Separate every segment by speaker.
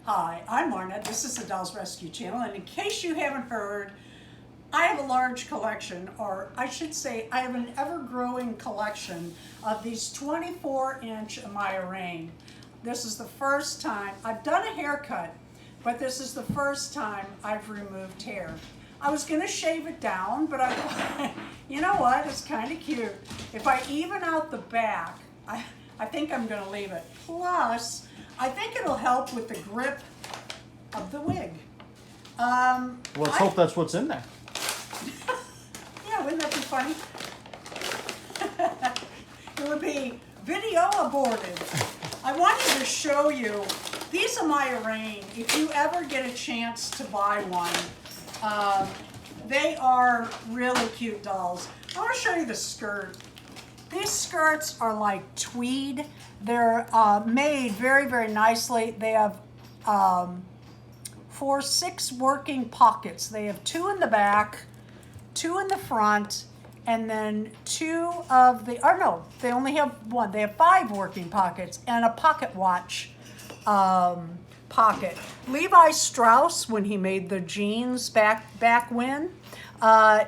Speaker 1: Hi, I'm Marna. This is the Dolls Rescue Channel, and in case you haven't heard, I have a large collection, or I should say I have an ever-growing collection of these 24-inch Amaya Raine. This is the first time, I've done a haircut, but this is the first time I've removed hair. I was gonna shave it down, but I thought, you know what, it's kind of cute. If I even out the back, I think I'm gonna leave it. Plus, I think it'll help with the grip of the wig.
Speaker 2: Let's hope that's what's in there.
Speaker 1: Yeah, wouldn't that be funny? It would be video aborted. I wanted to show you these Amaya Raine. If you ever get a chance to buy one, they are really cute dolls. I want to show you the skirt. These skirts are like tweed. They're made very, very nicely. They have 6 working pockets. They have 2 in the back, 2 in the front, and then 2 of the, or no, they only have 1. They have 5 working pockets and a pocket watch pocket. Levi Strauss, when he made the jeans back when,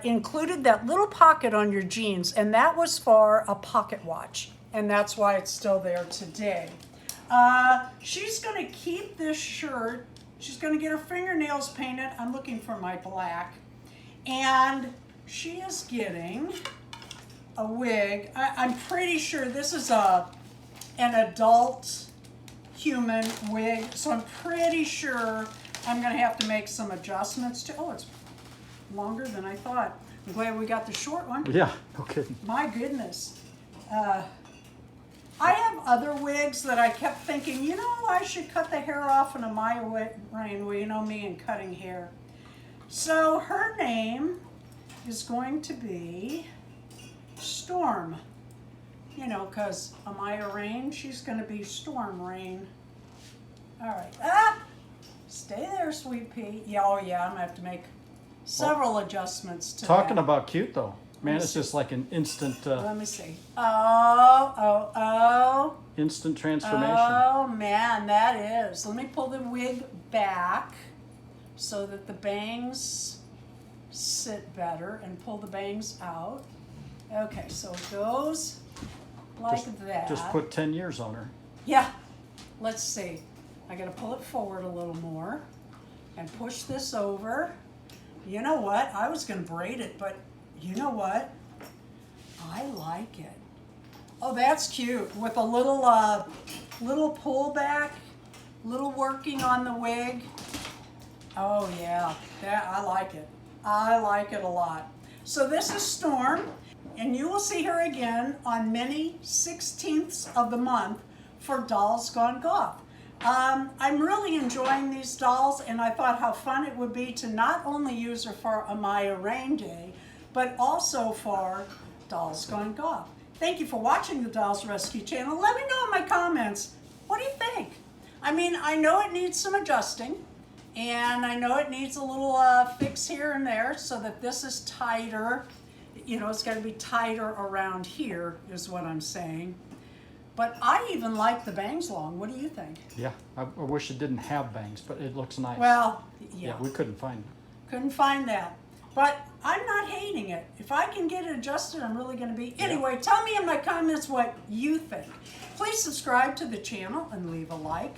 Speaker 1: included that little pocket on your jeans, and that was for a pocket watch, and that's why it's still there today. She's gonna keep this shirt. She's gonna get her fingernails painted. I'm looking for my black. And she is getting a wig. I'm pretty sure this is an adult human wig, so I'm pretty sure I'm gonna have to make some adjustments to, oh, it's longer than I thought. I'm glad we got the short one.
Speaker 2: Yeah, no kidding.
Speaker 1: My goodness. I have other wigs that I kept thinking, you know, I should cut the hair off in Amaya Raine. Well, you know me and cutting hair. So her name is going to be Storm. You know, because Amaya Raine, she's going to be Storm Raine. All right. Ah! Stay there, sweet pea. Yeah, oh yeah, I'm going to have to make several adjustments to
Speaker 2: Talking
Speaker 1: that.
Speaker 2: about cute though. Man, it's just like an instant
Speaker 1: Let me see. Oh.
Speaker 2: instant transformation.
Speaker 1: Oh man, that is. Let me pull the wig back so that the bangs sit better and pull the bangs out. Okay, so it goes like that.
Speaker 2: Just put 10 years on her.
Speaker 1: Yeah, let's see. I gotta pull it forward a little more and push this over. You know what? I was gonna braid it, but you know what? I like it. Oh, that's cute. With a little little pullback, little working on the wig. Oh yeah, I like it. I like it a lot. So this is Storm, and you will see her again on many 16ths of the month for Dolls Gone Goth. I'm really enjoying these dolls, and I thought how fun it would be to not only use her for Amaya Raine Day, but also for Dolls Gone Goth. Thank you for watching the Dolls Rescue Channel. Let me know in my comments, what do you think? I mean, I know it needs some adjusting, and I know it needs a little fix here and there so that this is tighter. You know, it's got to be tighter around here is what I'm saying. But I even like the bangs long. What do you think?
Speaker 2: Yeah, I wish it didn't have bangs, but it looks nice.
Speaker 1: Well, yeah.
Speaker 2: We couldn't find them.
Speaker 1: Couldn't find that. But I'm not hating it. If I can get it adjusted, I'm really going to be. Anyway, tell me in my comments what you think. Please subscribe to the channel and leave a like.